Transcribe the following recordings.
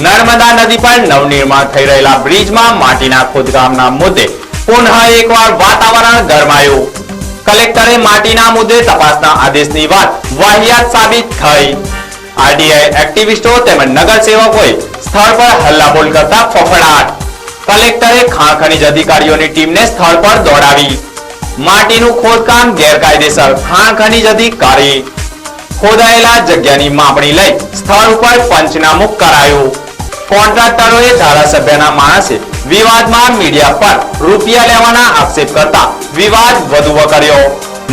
નર્મદા નદી પર નવનિર્માણ થઈ રહેલા બ્રિજમાં માટીના ખોદકામના મુદ્દે પુનઃ એકવાર વાતાવરણ ગરમાયું. કલેક્ટરે માટીના મુદ્દે તપાસના આદેશની વાત વાહિયાત સાબિત થઈ. આરટીઆઈ એક્ટિવિસ્ટો તેમજ નગરસેવકોએ સ્થળ પર હલ્લાબોલ કરતા ફફડાટ. કલેક્ટરે ખાણ ખનીજ અધિકારીઓની ટીમને સ્થળ પર દોડાવી. માટીનું ખોદકામ ગેરકાયદેસર, ખાણ ખનીજ અધિકારી. ખોદાયેલા જગ્યાની માપણી લઈ સ્થળ ઉપર પંચનામું કરાયું. કોન્ટ્રાક્ટરોએ ધારાસભ્યના માણસે વિવાદમાં મીડિયા પર રૂપિયા લેવાના આક્ષેપ કરતા વિવાદ વધુ વકર્યો.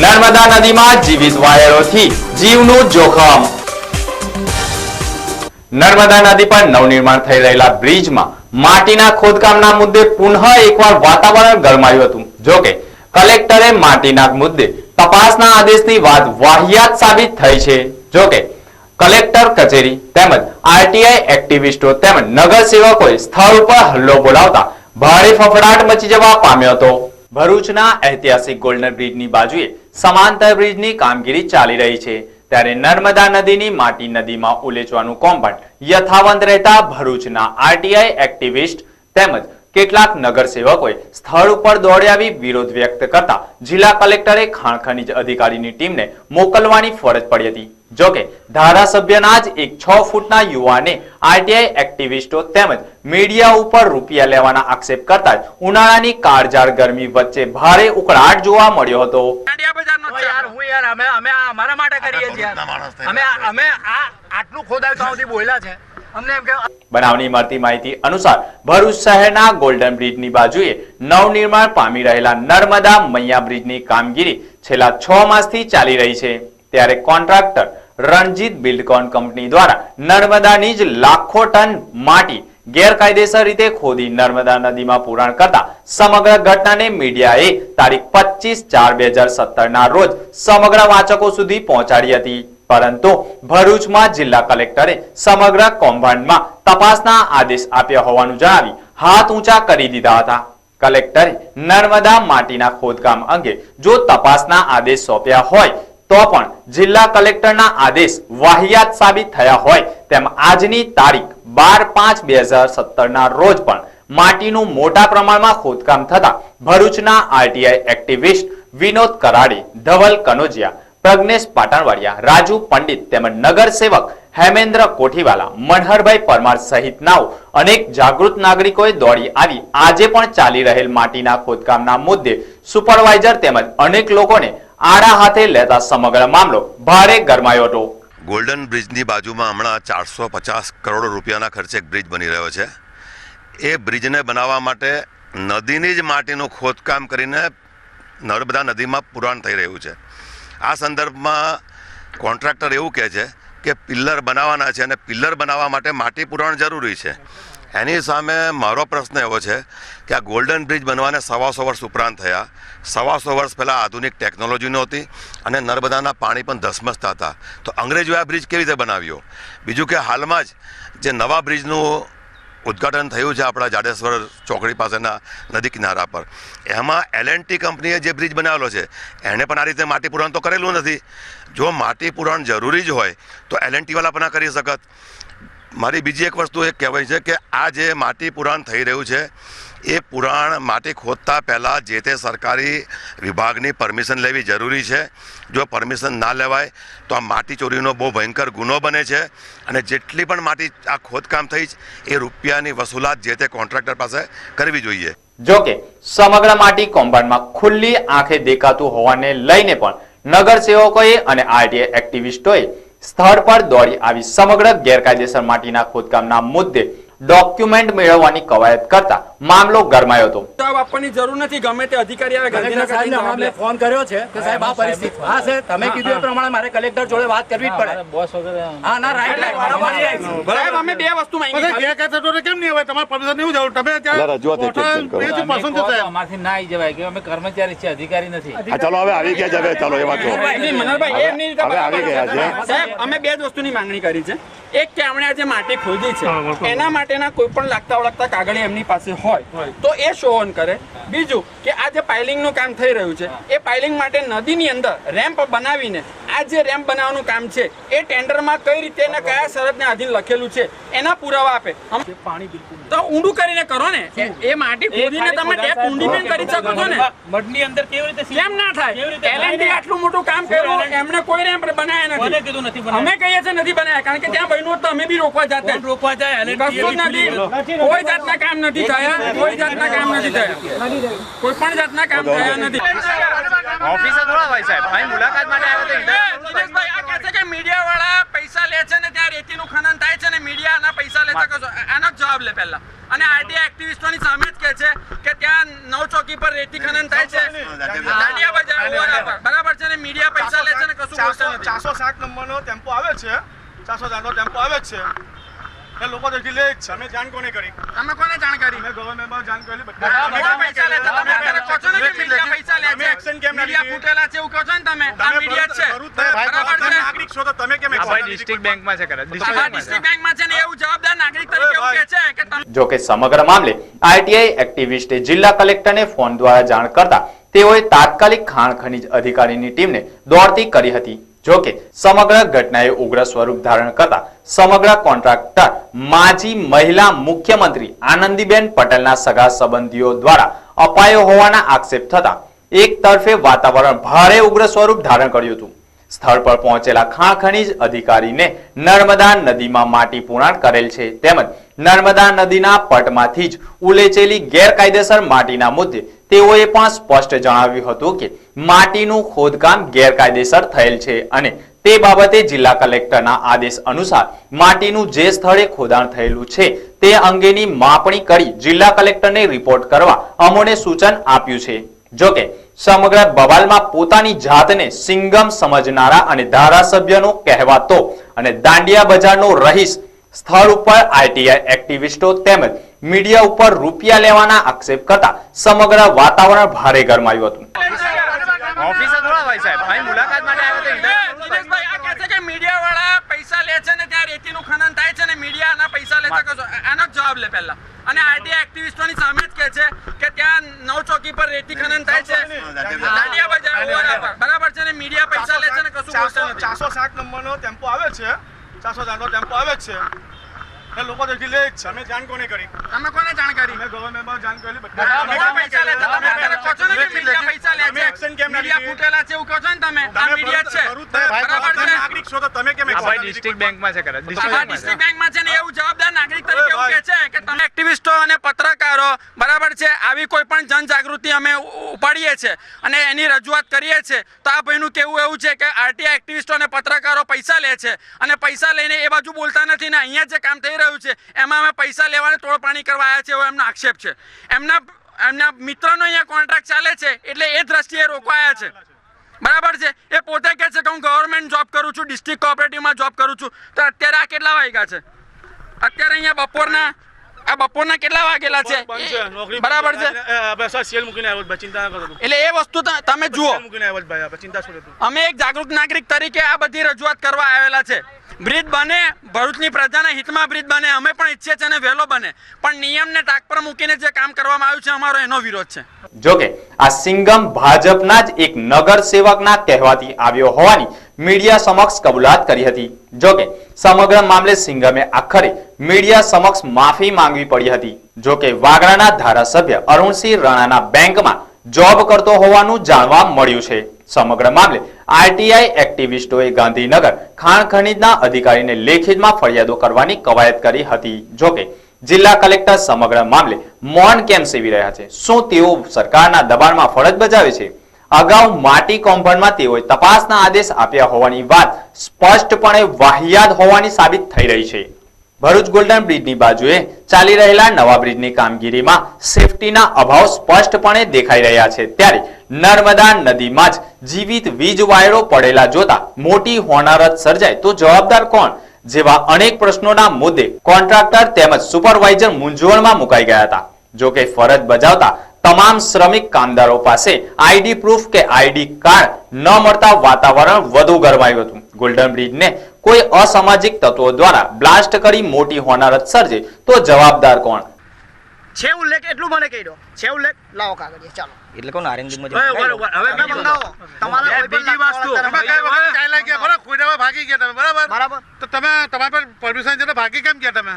નર્મદા નદીમાં જીવિત વાયરોથી જીવનું જોખમ. નર્મદા નદી પર નવનિર્માણ થઈ રહેલા બ્રિજમાં માટીના ખોદકામના મુદ્દે પુનઃ એકવાર વાતાવરણ ગરમાયું હતું. જોકે કલેક્ટરે માટીના મુદ્દે તપાસના આદેશની વાત વાહિયાત સાબિત થઈ છે. જોકે કલેક્ટર કચેરી તેમજ આરટીઆઈ એક્ટિવિસ્ટો તેમજ નગરસેવકોએ સ્થળ ઉપર હલ્લો બોલાવતા ભારે ફફડાટ મચી જવા પામ્યો હતો. ભરૂચના ઐતિહાસિક ગોલ્ડન બ્રિજની બાજુએ સમાંતર બ્રિજની કામગીરી ચાલી રહી છે, ત્યારે નર્મદા નદીની માટી નદીમાં ઉલેચવાનું કૌભાંડ યથાવત રહેતા ભરૂચના આરટીઆઈ એક્ટિવિસ્ટ તેમજ કેટલાક નગરસેવકોએ સ્થળ ઉપર દોડી આવી વિરોધ વ્યક્ત કરતા જિલ્લા કલેક્ટરે ખાણ ખનીજ અધિકારીની ટીમને મોકલવાની ફરજ પડી હતી. જોકે ધારાસભ્યના જ એક 6 ફૂટના યુવાને આરટીઆઈ એક્ટિવિસ્ટો તેમજ મીડિયા ઉપર રૂપિયા લેવાના આક્ષેપ કરતા જ ઉનાળાની કાળઝાળ ગરમી વચ્ચે ભારે ઉકળાટ જોવા મળ્યો હતો. બનાવની મળતી માહિતી અનુસાર ભરૂચ શહેરના ગોલ્ડન બ્રિજની બાજુએ નવનિર્માણ પામી રહેલા નર્મદા મૈયા બ્રિજની કામગીરી છેલ્લા 6 માસથી ચાલી રહી છે, ત્યારે કોન્ટ્રાક્ટર રણજીત બિલ્ડકોન કંપની દ્વારા નર્મદાની જ લાખો ટન માટી ગેરકાયદેસર રીતે ખોદી નર્મદા નદીમાં પુરાણ કરતા સમગ્ર ઘટનાને મીડિયાએ તારીખ 25/4/2017 ના રોજ સમગ્ર વાચકો સુધી પહોંચાડી હતી. પરંતુ ભરૂચમાં જિલ્લા કલેક્ટરે સમગ્ર કૌભાંડમાં તપાસના આદેશ આપ્યા હોવાનું જણાવી હાથ ઊંચા કરી દીધા હતા. કલેક્ટરે નર્મદા માટીના ખોદકામ અંગે જો તપાસના આદેશ સોંપ્યા હોય તો પણ જિલ્લા કલેક્ટરના આદેશ વાહિયાત સાબિત થયા હોય તેમ આજની તારીખ 12/5/2017 ના રોજ પણ માટીનું મોટા પ્રમાણમાં ખોદકામ થતા ભરૂચના આરટીઆઈ એક્ટિવિસ્ટ વિનોદ કરાડે, ધવલ કનોજિયા, પ્રજ્ઞેશ પાટણવાડિયા, રાજુ પંડિત તેમજ નગરસેવક હેમેન્દ્ર કોઠીવાલા, મનહરભાઈ પરમાર સહિતનાઓ અનેક જાગૃત નાગરિકોએ દોડી આવી આજે પણ ચાલી રહેલ માટીના ખોદકામના મુદ્દે સુપરવાઇઝર તેમજ અનેક લોકોને આડા હાથે લેતા સમગ્ર મામલો ભારે ગરમાયો હતો. ગોલ્ડન બ્રિજની બાજુમાં હમણાં 450 કરોડ રૂપિયાના ખર્ચે એક બ્રિજ બની રહ્યો છે. એ બ્રિજને બનાવવા માટે નદીની જ માટીનું ખોદકામ કરીને નર્મદા નદીમાં પુરાણ થઈ રહ્યું છે. આ સંદર્ભમાં કોન્ટ્રાક્ટર એવું કહે છે કે પિલ્લર બનાવવાના છે અને પિલ્લર બનાવવા માટે માટી પુરાણ જરૂરી છે. એની સામે મારો પ્રશ્ન એવો છે કે આ ગોલ્ડન બ્રિજ બનવાને 125 વર્ષ ઉપરાંત થયા. 125 વર્ષ પહેલાં આધુનિક ટેકનોલોજી નહોતી અને નર્મદાના પાણી પણ ધસમસતા હતા, તો અંગ્રેજોએ આ બ્રિજ કેવી રીતે બનાવ્યો? બીજું કે હાલમાં જ જે નવા બ્રિજનું ઉદ્ઘાટન થયું છે આપણા જાડેશ્વર ચોકડી પાસેના નદી કિનારા પર, એમાં L&T કંપનીએ જે બ્રિજ બનાવેલો છે એણે પણ આ રીતે માટી પુરાણ તો કરેલું નથી. જો માટી પુરાણ જરૂરી જ હોય તો L&T વાળા પણ કરી શકત. મારી બીજી એક વસ્તુ એ કહેવાય છે કે આ જે માટી પુરાણ થઈ રહ્યું છે એ પુરાણ માટી ખોદતા પહેલાં જે તે સરકારી વિભાગની પરમિશન લેવી જરૂરી છે. જો પરમિશન ના લેવાય તો આ માટી ચોરીનો બહુ ભયંકર ગુનો બને છે અને જેટલી પણ માટી આ ખોદકામ થઈ એ રૂપિયાની વસૂલાત જે તે કોન્ટ્રાક્ટર પાસે કરવી જોઈએ. જોકે સમગ્ર માટી કૌભાંડમાં ખુલ્લી આંખે દેખાતું હોવાને લઈને પણ નગરસેવકોએ અને આરટીઆઈ એક્ટિવિસ્ટોએ સ્થળ પર દોડી આવી સમગ્ર ગેરકાયદેસર માટીના ખોદકામના મુદ્દે ડોક્યુમેન્ટ મેળવવાની કવાયત કરતા મામલો ગરમાયો હતો. જવાબ આપવાની જરૂર નથી, ગમે તે અધિકારી આવે ગાંધીનગરને ફોન કર્યો છે કે સાહેબ આ પરિસ્થિતિ હા છે, તમે કીધું એ પ્રમાણે મારે કલેક્ટર જોડે વાત કરવી જ પડે. બોસ વગેરે હા ના રાઈટ સાહેબ અમે બે વસ્તુ માંગી છે. કેમ નહીં હોય તમારે પરમિશન નહીં જવું, તમે ત્યાં રજૂઆત અમારથી ના આવી જવાય કે અમે કર્મચારી છે, અધિકારી નથી. ચાલો હવે આવી ગયા છે, હવે ચાલો એ વાત મનોહરભાઈ એમની રીતે હવે આવી ગયા છે. સાહેબ અમે બે જ વસ્તુની માંગણી કરી છે. એક કે આપણે આજે માટી ખોદી છે એના માટેના કોઈ પણ લાગતા વળગતા કાગળ એમની પાસે હોય તો એ શો ઓન કરે. બીજું કે આ જે પાઇલિંગનું કામ થઈ રહ્યું છે એ પાઇલિંગ માટે નદીની અંદર રેમ્પ બનાવીને આ જે રેમ્પ બનાવવાનું કામ છે એ ટેન્ડરમાં કઈ રીતે અને કયા શરતને આધીન લખેલું છે એના પુરાવા આપે. તો ઊંડું કરીને કરો ને, એ માટી ખોદીને તમે ડેપ ઊંડી પણ કરી શકો છો ને. મડની અંદર કેવી રીતે કેમ ના થાય? LNT આટલું મોટું કામ કર્યું, એમને કોઈ રેમ્પ બનાવ્યા નથી. કીધું નથી બનાવ્યા? અમે કહીએ છીએ નથી બનાવ્યા, કારણ કે ત્યાં બન્યું હોત તો અમે બી રોકવા જાતે. રોકવા જાય કશું જ નથી, કોઈ જાતના કામ નથી થયા, કોઈ જાતના કામ નથી થયા, કોઈ પણ જાતના કામ થયા નથી. ઓફિસે થોડા હોય સાહેબ, અહીં મુલાકાત માટે આવ્યો તો દિનેશભાઈ આ કહે છે કે મીડિયા વાળા પૈસા લે છે ને ત્યાં રેતીનું ખનન થાય છે ને મીડિયા આના પૈસા લે છે. કશો આનો જવાબ લે પહેલા. અને આરટીઆઈ એક્ટિવિસ્ટોની સામે જ કહે છે કે ત્યાં નવ ચોકી પર રેતી ખનન થાય છે, દાંડિયા બજાર બરાબર છે ને મીડિયા પૈસા લે છે ને કશું બોલતો નથી. 460 નંબરનો ટેમ્પો આવે છે, 460 નો ટેમ્પો આવે છે, એ લોકો તો લે જ છે. અમે જાણ કોને કરી? તમે કોને જાણ કરી? અમે ગવર્નમેન્ટમાં જાણ કરી. બધા પૈસા લે છે. તમે અત્યારે કહો છો ને કે મીડિયા પૈસા લે તમે છે, એક્શન કેમ ના મીડિયા લીધી? ફૂટેલા છે એવું કહો છો ને તમે. આ મીડિયા છે, બરાબર તમે છે. નાગરિક છો તો તમે કેમ એક્શન ડિસ્ટ્રિક્ટ બેંકમાં છે કરે આ ડિસ્ટ્રિક્ટ બેંકમાં છે ને એવું જવાબદાર નાગરિક તરીકે એવું કહે છે કે તમે જો કે સમગ્ર મામલે આરટીઆઈ એક્ટિવિસ્ટે જિલ્લા કલેક્ટરને ફોન દ્વારા જાણ કરતા તેઓએ તાત્કાલિક ખાણ ખનીજ અધિકારીની ટીમને દોડતી કરી હતી. જો કે સમગ્ર ઘટનાએ ઉગ્ર સ્વરૂપ ધારણ કરતા સમગ્ર કોન્ટ્રાક્ટર માજી મહિલા મુખ્યમંત્રી આનંદીબેન પટેલના સગા સંબંધીઓ દ્વારા અપાયો હોવાના આક્ષેપ થતા એક તરફે વાતાવરણ ભારે ઉગ્ર સ્વરૂપ ધારણ કર્યું હતું. સ્થળ પર પહોંચેલા ખાણ ખનીજ અધિકારીને નર્મદા નદીમાં માટી પુરાણ કરેલ છે તેમજ નર્મદા નદીના પટમાંથી જ ઉલેચેલી ગેરકાયદેસર માટીના મુદ્દે તેઓએ પણ સ્પષ્ટ જણાવ્યું હતું કે માટીનું ખોદકામ ગેરકાયદેસર થયેલ છે અને તે બાબતે જિલ્લા કલેક્ટરના આદેશ અનુસાર માટીનું જે સ્થળે ખોદાણ થયેલું છે તે અંગેની માપણી કરી જિલ્લા કલેક્ટરને રિપોર્ટ કરવા અમોને સૂચન આપ્યું છે. જોકે સમગ્ર બવાલમાં પોતાની જાતને સિંગમ સમજનારા અને ધારાસભ્યનો કહેવાતો અને દાંડિયા બજારનો રહીશ સ્થળ ઉપર આરટીઆઈ એક્ટિવિસ્ટો તેમજ મીડિયા ઉપર રૂપિયા લેવાના આક્ષેપ કરતા સમગ્ર વાતાવરણ ભારે ગરમાયું હતું. ઓફિસે થોડા હોય સાહેબ, અહીં મુલાકાત માટે આવ્યો તો દિનેશભાઈ આ કહે છે કે મીડિયા વાળા પૈસા લે છે ને ત્યાં રેતીનું ખનન થાય છે ને મીડિયા આના પૈસા લે છે. કશો આનો જવાબ લે પહેલા. અને આરટીઆઈ એક્ટિવિસ્ટોની સામે જ કહે છે કે ત્યાં નવ ચોકી પર રેતી ખનન થાય છે, દાંડિયા બજાર બરાબર છે ને મીડિયા પૈસા લે છે ને કશું બોલતો નથી. 460 નંબરનો ટેમ્પો આવે છે, 460 નો ટેમ્પો આવે છે, એ લોકો તો લે જ છે. અમે જાણ કોને કરી? તમે કોને જાણ કરી? અમે ગવર્નમેન્ટમાં જાણ કરી. બધા પૈસા લે છે. તમે અત્યારે કહો છો ને કે મીડિયા પૈસા લે તમે છે, એક્શન કેમ ના મીડિયા લીધી? ફૂટેલા છે એવું કહો છો ને તમે. આ મીડિયા છે, બરાબર તમે છે. નાગરિક છો તો તમે કેમ એક્શન ડિસ્ટ્રિક્ટ બેંકમાં છે કરે આ ડિસ્ટ્રિક્ટ બેંકમાં છે ને એવું જવાબદાર નાગરિક તરીકે એવું કહે છે કે તમે એક્ટિવિસ્ટો અને પત્રકારો બરાબર છે આવી કોઈ પણ જનજાગૃતિ અમે ઉપાડીએ છીએ અને એની રજૂઆત કરીએ છીએ તો આ ભાઈનું કેવું એવું છે કે આરટીઆઈ એક્ટિવિસ્ટો અને પત્રકારો પૈસા લે છે અને પૈસા લઈને એ બાજુ બોલતા નથી ને અહીંયા જે કામ થઈ રહ્યું છે એમાં અમે પૈસા લેવાને તોડપાણી કરવા આવ્યા છે એવો એમનો આક્ષેપ છે. એમના મિત્રનો અહીંયા કોન્ટ્રાક્ટ ચાલે છે એટલે એ દ્રષ્ટિએ રોકવાયા છે. બરાબર છે. એ પોતે કહે છે કે હું ગવર્મેન્ટ જોબ કરું છું, ડિસ્ટ્રિક્ટ કોઓપરેટિવમાં જોબ કરું છું. તો અત્યારે આ કેટલા વાગ્યા છે? અત્યારે અહીંયા બપોરના કેટલા વાગેલા છે? બરાબર છે. એટલે એ વસ્તુ તમે જુઓ. અમે એક જાગૃત નાગરિક તરીકે આ બધી રજૂઆત કરવા આવેલા છે. બ્રિજ બને, ભરૂચની પ્રજાના હિતમાં બ્રિજ બને, અમે પણ ઈચ્છીએ છીએ અને વહેલો બને, પણ નિયમને તાક પર મૂકીને જે કામ કરવામાં આવ્યું છે અમારો એનો વિરોધ છે. જોકે આ સિંગમ ભાજપના જ એક નગર સેવકના કહેવાથી આવ્યો હોવાની મીડિયા સમક્ષ કબૂલાત કરી હતી. જોકે સમગ્ર મામલે સિંગમે આખરે મીડિયા સમક્ષ માફી માંગવી પડી હતી. જોકે વાગરાના ધારાસભ્ય અરુણસિંહ રાણાના બેંકમાં જોબ કરતો હોવાનું જાણવા મળ્યું છે. સમગ્ર મામલે આરટીઆઈ એક્ટિવિસ્ટોએ ગાંધીનગર ખાણ ખનીજના અધિકારીને લેખિતમાં ફરિયાદો કરવાની કવાયત કરી હતી. જોકે જિલ્લા કલેક્ટર સમગ્ર મામલે મૌન કેમ સેવી રહ્યા છે? શું તેઓ સરકારના દબાણમાં ફરજ બજાવે છે? અગાઉ માટી કૌભાંડમાં તેઓએ તપાસના આદેશ આપ્યા હોવાની વાત સ્પષ્ટપણે વાહિયાત હોવાની સાબિત થઈ રહી છે. ભરૂચ ગોલ્ડન બ્રિજની બાજુએ ચાલી રહેલા નવા બ્રિજની કામગીરીમાં સેફટીના અભાવ સ્પષ્ટપણે દેખાઈ રહ્યા છે. ત્યારે નર્મદા નદીમાં જ જીવિત વીજ વાયરો પડેલા જોતા મોટી હોનારત સર્જાય તો જવાબદાર કોણ જેવા અનેક પ્રશ્નોના મુદ્દે કોન્ટ્રાક્ટર તેમજ સુપરવાઇઝર મૂંઝવણમાં મુકાઈ ગયા હતા. જોકે ફરજ બજાવતા તમામ શ્રમિક કામદારો પાસે આઈડી પ્રૂફ કે આઈડી કાર્ડ ન મળતા વાતાવરણ વધુ ગરમાયું હતું. ગોલ્ડન બ્રિજને કોઈ અસામાજિક તત્વો દ્વારા બ્લાસ્ટ કરી મોટી હોનારત સર્જે તો જવાબદાર કોણ? છે ઉલ્લેખ એટલું મને કહી દો. છે ઉલ્લેખ લાવો કાગળિયા ચાલો. એટલે કોણ આરંગીમાં તમે મંગાવો તમારા કોઈ બીજી પણ વસ્તુ તમે તમે કઈ વખત ચાલ્યા ગયા બરાબર ખોઈડામાં ભાગી ગયા તમે બરાબર બરાબર તો તમે તમારા પર પરમિશન છે તો ભાગી કેમ ગયા તમે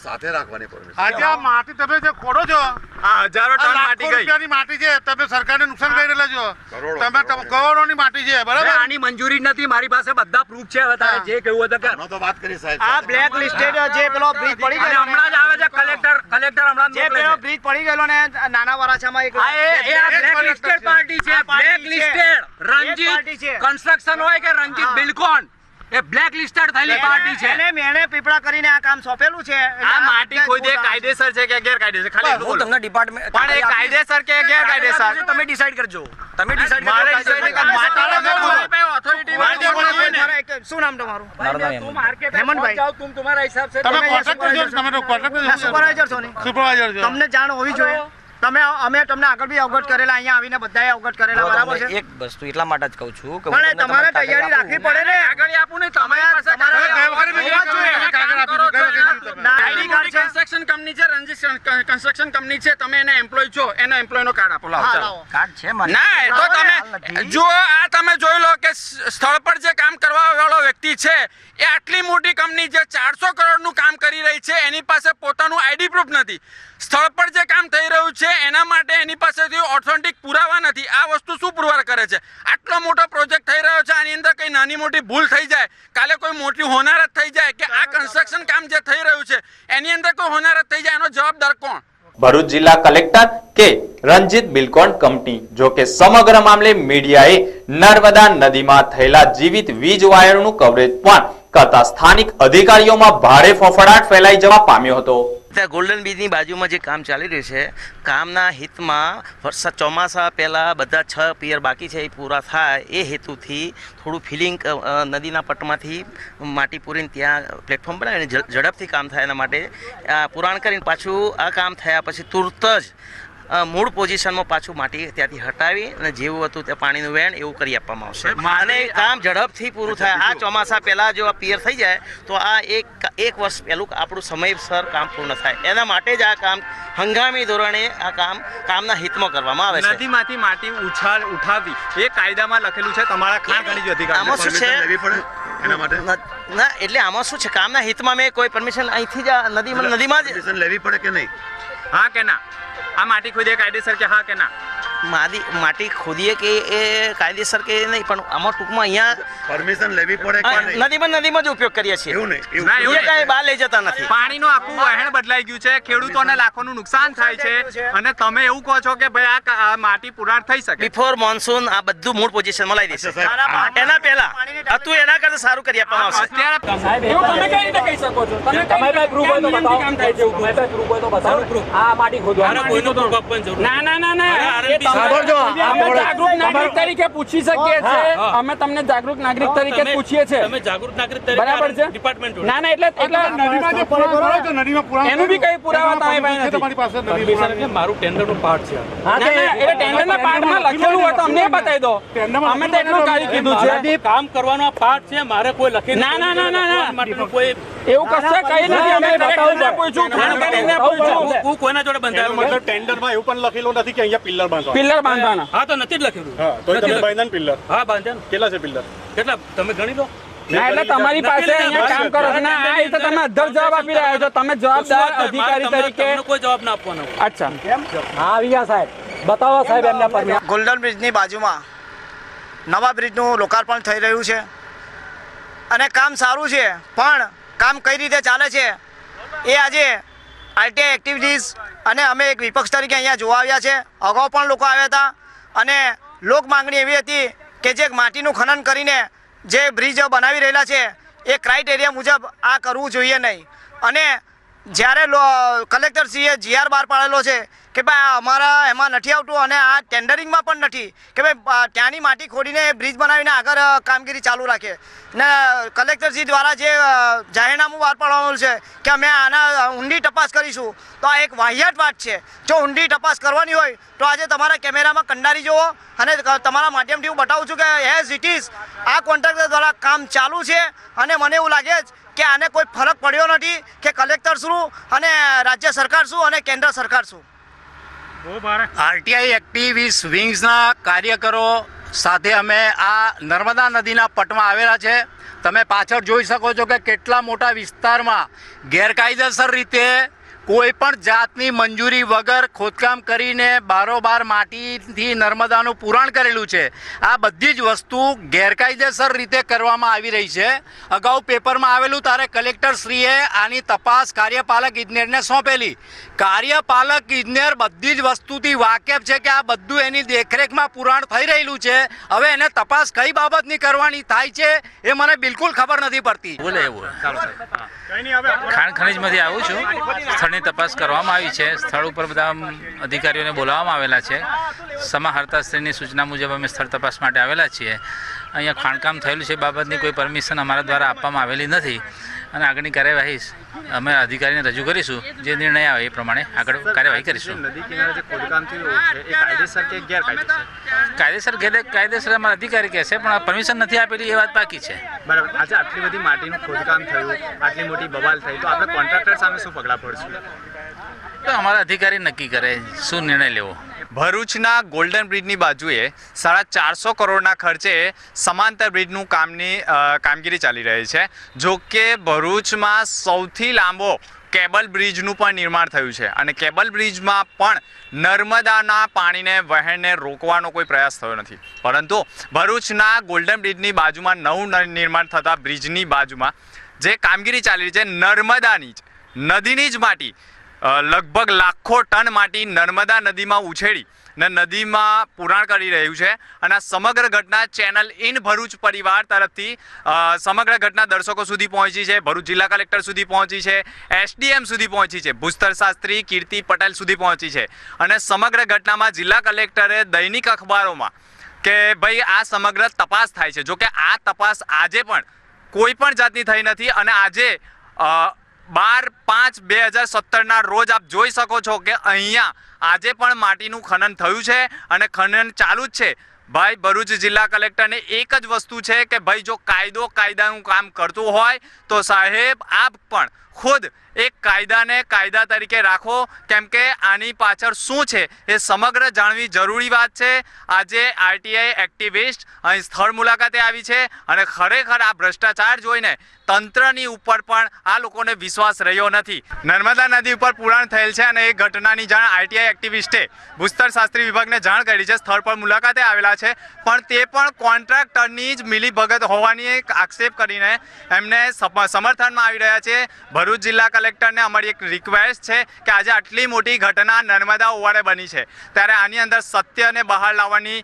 સાથે રાખવાની પરમિશન આજે આ માટી તમે જે ખોડો છો આ હજારો ટન માટી ગઈ રૂપિયાની માટી છે તમે સરકારને નુકસાન કરી રહેલા છો કરોડો. તમે કરોડોની માટી છે બરાબર આની મંજૂરી જ નથી મારી પાસે બધા પ્રૂફ છે હવે તારે જે કહેવું હતું કે આનો તો વાત કરી સાહેબ આ બ્લેક લિસ્ટેડ જે પેલો બ્રિજ પડી અને ગયો હમણાં જ આવે છે કલેક્ટર હમણાં જ જે મોકલે પેલો છે. બ્રિજ પડી ગયેલો ને નાના વરાછામાં એક આ એ આ બ્લેક લિસ્ટેડ પાર્ટી છે આ પાર્ટી બ્લેક લિસ્ટેડ છે. પાર્ટી રણજીત છે. કન્સ્ટ્રક્શન હોય કે રણજીત હા. બિલકોન એ બ્લેક લિસ્ટેડ થયેલી પાર્ટી છે એને મેણે પીપળા કરીને આ કામ સોંપેલું છે આ માટી કોઈ દે કાયદેસર છે કે ગેરકાયદેસર ખાલી એટલું હું બોલો. તમને ડિપાર્ટમેન્ટ પણ એ કાયદેસર કે ગેરકાયદેસર તમે ડિસાઈડ કરજો તમે ડિસાઈડ મારે કરજો decide નહીં કરવું. માટી તારા તમે નામ કોઈ પાસે authority માટી નથી. કોને કોઈ ને. શું નામ તમારું મારું નામ तुम હેમંત. मार्केट में हेमंत पहुंच जाओ तुम तुम्हारा हिसाब से તમે તમે કોન્ટ્રાક્ટર છો તમે તો કોન્ટ્રાક્ટર છો સુપરવાઇઝર છો ને સુપરવાઇઝર છો તમને જાણ હોવી જોઈએ અમે તમને આગળ બી અવગત કરેલા અહીંયા આવીને બધાએ અવગત કરેલા બરાબર છે એક વસ્તુ એટલા માટે જ કહું છું કે પણ હું તમને તમારે કાગળ તૈયારી આપું. રાખવી પડે ને કાગળ આપું નહીં, તમારી પાસે તમારે કાગળ ગઈ વખતે બી હોવા જોઈએ. તમે કાગળ કામ આપ્યું કરો હતું, છો ગઈ વખતે એના- ના, આઈડી કાર્ડ છે, કન્સ્ટ્રક્શન કંપની છે, રણજીત કન્સ્ટ્રક્શન કંપની છે, તમે એને એમ્પ્લોય છો, એનો એમ્પ્લોય નો કાર્ડ આપો, લાવો, હા, ચાલો. લાવો. કાર્ડ છે મારી ના એ તો હાલ તમે નથી. જો આ તમે જોઈ લો કે સ્થળ પર જે કામ કરવા વાળો વ્યક્તિ છે એ આટલી મોટી કંપની જે 400 કરોડનું કામ કરી રહી છે એની પાસે પોતાનું આઈડી પ્રૂફ નથી. સ્થળ પર જે કામ થઈ રહ્યું છે એના માટે એની પાસેથી ઓથેન્ટિક પુરાવા નથી. આ વસ્તુ શું પુરવાર કરે છે? આટલો મોટો પ્રોજેક્ટ થઈ રહ્યો છે, આની અંદર કઈ નાની મોટી ભૂલ થઈ જાય, કાલે કોઈ મોટી હોનારત થઈ જાય કે આ કન્સ્ટ્રક્શન કામ જે થઈ રહ્યું છે એની અંદર કોઈ હોનારત થઈ જાય, એનો જવાબદાર કોણ? ભરૂચ જિલ્લા કલેક્ટર કે રણજીત બિલકોન કંપની જો કે સમગ્ર મામલે મીડિયાએ નર્મદા નદીમાં થયેલા જીવિત વીજ વાયરનું કવરેજ પણ કરતા સ્થાનિક અધિકારીઓમાં ભારે ફફડાટ ફેલાઈ જવા પામ્યો હતો. ત્યાં ગોલ્ડન બીચની બાજુમાં જે કામ ચાલી રહ્યું છે, કામના હિતમાં વરસાદ ચોમાસા પહેલાં બધા 6 પિયર બાકી છે એ પૂરા થાય એ હેતુથી થોડું ફિલિંગ નદીના પટમાંથી માટી પૂરીને ત્યાં પ્લેટફોર્મ બનાવીને ઝડપથી કામ થાય એના માટે પુરાણ કરીને પાછું આ કામ થયા પછી તુરત જ મૂળ પોઝિશનમાં પાછું માટી ત્યાંથી હટાવી અને જેવું હતું તે પાણીનું વહેણ એવું કરી આપવામાં આવશે અને કામ ઝડપથી પૂરું થાય. આ ચોમાસા પહેલાં જો આ પિયર થઈ જાય તો આ એક વર્ષ પહેલું આપણું સમયસર કામ પૂર્ણ થાય. એના માટે જ આ કામ હંગામી ધોરણે આ કામના હિતમાં કરવામાં આવે છે. નદીમાંથી માટી ઉઠાવી એ કાયદામાં લખેલું છે, તમારા ખાણ ખનીજ અધિકારી. આમાં શું છે લેવી પડે એના માટે ના એટલે આમાં શું છે, કામના હિતમાં મેં કોઈ પરમિશન અહીંથી જ આ નદીમાં જ પરમિશન લેવી પડે કે નહીં? હા કે ના? આ માટી ખોદે કાયદેસર કે હા કે ના? માટી ખોદીએ કે એ કાયદેસર કે નહીં, પણ આમાં ટૂંકમાં અહીંયા પરમિશન લેવી પડે કે નહીં? નદીમાં જ ઉપયોગ કરીએ છીએ. એવું નહીં ના, એવું એ કાંઈ બહાર લઈ જતા નથી. પાણીનું આખું વહેણ બદલાઈ ગયું છે, ખેડૂતોને લાખોનું નુકસાન થાય છે અને તમે એવું કહો છો કે ભાઈ આ માટી પુરાણ થઈ શકે. બિફોર મોન્સૂન આ બધું મૂળ પોઝિશનમાં લાવી દેશે. સાહેબ, એના પહેલા હતું એના કરતા સારું કરી આપવામાં આવશે. અત્યારે એવું તમે કઈ રીતે કહી શકો છો? તમે તમારી પાસે proof હોય તો બતાવો. કામ થાય છે એવું. તમારી પાસે proof હોય તો બતાવો. આ માટી ખોદવા. ના ના ના ના એ તમે- સાંભળજો, આ અમે બોલો. જાગૃત નાગરિક તરીકે પૂછી શકીએ છીએ. અમે તમને જાગૃત નાગરિક તરીકે પૂછીએ છીએ. તમે જાગૃત નાગરિક તરીકે બરાબર છે? ડિપાર્ટમેન્ટ ના ના એટલે નદીમાં જે પુરાણ કરો છો, નદીમાં પુરાણ એનું બી કઈ પુરાવા તમારી પાસે નથી. તમારી પાસે નદી પુરાણ મારું ટેન્ડર નું પાર્ટ છે ના, ના, એટલે ટેન્ડરના પાર્ટમાં લખેલું હોય તો અમને બતાવી દો. અમે તો એટલું કાઢી કીધું છે. મારા કામ કરવાનો આ પાર્ટ છે, મારે કોઈ લખી ના, ના, ના, ના, ના. માટેનું કોઈ એવું કશે કઈ નથી. અમે કલેક્ટરને પૂછ્યું, ખાણ ખનીજને પૂછ્યું. હું કોઈના જોડે એનો બંધાયેલો મતલબ નથી. ટેન્ડરમાં એવું પણ લખેલું નથી કે અહીંયા પિલ્લર બાંધવા. પિલ્લર બાંધવાના. હા તો નથી જ લખેલું. હા, તો તમે બાંધ્યા ને પિલ્લર. હા બાંધ્યા ને. કેટલા છે પિલ્લર? કેટલા તમે ગણી લો. ના એટલે તમારી પાસે અહીંયા કામ કરો છો. ના આ રીતે તમે અધર જવાબ આપી રહ્યા છો. તમે જવાબદાર અધિકારી તરીકે. તમને કોઈ જવાબ ના આપવાનો. અચ્છા હા આવી ગયા સાહેબ, બતાવો સાહેબ એમના પરમિશન. ગોલ્ડન બ્રિજની બાજુમાં નવા બ્રિજનું લોકાર્પણ થઈ રહ્યું છે અને કામ સારું છે, પણ કામ કઈ રીતે ચાલે છે એ આજે આરટીઆઈ એક્ટિવિટીઝ અને અમે એક વિપક્ષ તરીકે અહીંયા જોવા આવ્યા છે. અગાઉ પણ લોકો આવ્યા હતા અને લોક માંગણી એવી હતી કે જે માટીનું ખનન કરીને જે બ્રિજ બનાવી રહેલા છે એ ક્રાઇટેરિયા મુજબ આ કરવું જોઈએ નહીં. અને જ્યારે કલેક્ટરશ્રીએ જીઆર બહાર પાડેલો છે કે ભાઈ અમારા એમાં નથી આવતું અને આ ટેન્ડરિંગમાં પણ નથી કે ભાઈ ત્યાંની માટી ખોડીને બ્રિજ બનાવીને આગળ કામગીરી ચાલુ રાખે ને કલેક્ટરશ્રી દ્વારા જે જાહેરનામું બહાર પાડવાનું છે કે અમે આના ઊંડી તપાસ કરીશું, તો આ એક વાહિયાત વાત છે. જો ઊંડી તપાસ કરવાની હોય તો આજે તમારા કેમેરામાં કંડારી જુઓ અને તમારા માધ્યમથી હું બતાવું છું કે એઝ ઇટ ઇઝ આ કોન્ટ્રાક્ટર દ્વારા કામ ચાલુ છે અને મને એવું લાગે છે કે આને કોઈ ફરક પડ્યો નથી કે કલેક્ટર શું અને રાજ્ય સરકાર શું અને કેન્દ્ર સરકાર શું. આરટીઆઈ એક્ટિવિસ્ટ વિંગ્સના કાર્યકરો સાથે અમે આ નર્મદા નદીના પટમાં આવેલા છે. તમે પાછળ જોઈ શકો છો કે કેટલા મોટા વિસ્તારમાં ગેરકાયદેસર રીતે કોઈ પણ જાતની મંજૂરી વગર ખોદકામ કરીને બારોબાર માટીથી નર્મદાનું પુરાણ કરેલું છે. આ બધી જ વસ્તુ ગેરકાયદેસર રીતે કરવામાં આવી રહી છે. અગાઉ પેપરમાં આવેલું ત્યારે કલેક્ટરશ્રીએ આની તપાસ કાર્યપાલક ઇજનેરને સોંપેલી. કાર્યપાલક ઇજનેર બધી જ વસ્તુથી વાકેફ છે કે આ બધું એની દેખરેખમાં પુરાણ થઈ રહેલું છે. હવે એને તપાસ કઈ બાબતની કરવાની થાય છે એ મને બિલકુલ ખબર નથી પડતી. બોલે એવું ખાણ ખનીજમાંથી આવું છું. સ્થળની તપાસ કરવામાં આવી છે. સ્થળ ઉપર બધા અધિકારીઓને બોલાવવામાં આવેલા છે. સમાહર્તાશ્રીની સૂચના મુજબ અમે સ્થળ તપાસ માટે આવેલા છીએ. અહીંયા ખાણકામ થયેલું છે બાબતની કોઈ પરમિશન અમારા દ્વારા આપવામાં આવેલી નથી અને આગળની કાર્યવાહી અમે અધિકારીને રજૂ કરીશું. જે નિર્ણય આવે એ પ્રમાણે આગળ કાર્યવાહી કરીશું. નદી કિનારે જે ખોદકામ થયું છે એ કાયદેસર કે ગેરકાયદેસર? કાયદેસર અમારા અધિકારી કહેશે પણ પરમિશન નથી આપેલી એ વાત બાકી છે. બરાબર. આજે આટલી બધી માટીનું ખોદકામ થયું, આટલી મોટી બવાલ થઈ, તો આપણે કોન્ટ્રાક્ટર સામે શું પગલાં ભરશું? તો અમારા અધિકારી નક્કી કરે શું નિર્ણય લેવો. ભરૂચના ગોલ્ડન બ્રિજની બાજુએ 450 કરોડના ખર્ચે સમાંતર બ્રિજનું કામગીરી ચાલી રહી છે. જો કે ભરૂચમાં સૌથી લાંબો કેબલ બ્રિજનું પણ નિર્માણ થયું છે અને કેબલ બ્રિજમાં પણ નર્મદાના પાણીને વહેણને રોકવાનો કોઈ પ્રયાસ થયો નથી. પરંતુ ભરૂચના ગોલ્ડન બ્રિજની બાજુમાં નવું નિર્માણ થતા બ્રિજની બાજુમાં જે કામગીરી ચાલી રહી છે, નર્મદાની જ નદીની જ માટી લગભગ લાખો ટન માટી નર્મદા નદીમાં ઉછેડી ને નદીમાં પુરાણ કરી રહ્યું છે. અને આ સમગ્ર ઘટના ચેનલ ઇન ભરૂચ પરિવાર તરફથી સમગ્ર ઘટના દર્શકો સુધી પહોંચી છે. ભરૂચ જિલ્લા કલેક્ટર સુધી પહોંચી છે, એસડીએમ સુધી પહોંચી છે, ભૂસ્તર શાસ્ત્રી કીર્તિ પટેલ સુધી પહોંચી છે. અને સમગ્ર ઘટનામાં જિલ્લા કલેક્ટરે દૈનિક અખબારોમાં કે ભાઈ આ સમગ્ર તપાસ થાય છે. જો કે આ તપાસ આજે પણ કોઈ પણ જાતની થઈ નથી અને આજે 12/5/2017ના રોજ આપ જોઈ શકો છો કે અહીંયા આજે પણ માટીનું ખનન થયું છે અને ખનન ચાલુ જ છે. ભાઈ ભરૂચ જિલ્લા કલેક્ટરને એક જ વસ્તુ છે કે ભાઈ જો કાયદાનું કામ કરતું હોય તો સાહેબ આપ પણ ખુદ એક કાયદાને કાયદા તરીકે રાખો, કેમ કે આની પાછળ શું છે એ સમગ્ર જાણવી જરૂરી વાત છે. આજે આરટીઆઈ એક્ટિવિસ્ટ અહીં સ્થળ મુલાકાતે આવી છે અને ખરેખર આ ભ્રષ્ટાચાર જોઈને તંત્રની ઉપર પણ આ લોકોને વિશ્વાસ રહ્યો નથી. નર્મદા નદી ઉપર પુરાણ થયેલ છે અને એ ઘટનાની જાણ આરટીઆઈ એક્ટિવિસ્ટે ભૂસ્તર શાસ્ત્રી વિભાગને જાણ કરી છે. સ્થળ પર મુલાકાતે આવેલા છે પણ તે પણ કોન્ટ્રાક્ટરની જ મિલીભગત હોવાની એક આક્ષેપ કરીને એમને સમર્થનમાં આવી રહ્યા છે. ભરૂચ જિલ્લા કલેક્ટરને અમારી એક રિક્વેસ્ટ છે કે આજે આટલી મોટી ઘટના નર્મદા ઓવાળે બની છે ત્યારે આની અંદર સત્યને બહાર લાવવાની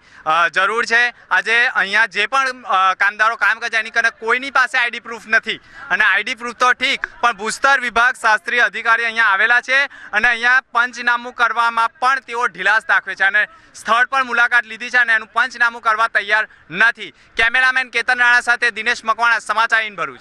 જરૂર છે. આજે અહીંયા જે પણ કામદારો કામ કરે છે એની કને કોઈની પાસે આઈડી પ્રૂફ નથી અને આઈડી પ્રૂફ તો ઠીક પણ ભૂસ્તર વિભાગ શાસ્ત્રીય અધિકારી અહીંયા આવેલા છે અને અહીંયા પંચનામું કરવામાં પણ તેઓ ઢીલાસ દાખવે છે અને સ્થળ પર મુલાકાત લીધી છે અને એનું પંચનામું કરવા તૈયાર નથી. કેમેરામેન કેતન રાણા સાથે દિનેશ મકવાણા, સમાચાર ઇન ભરૂચ.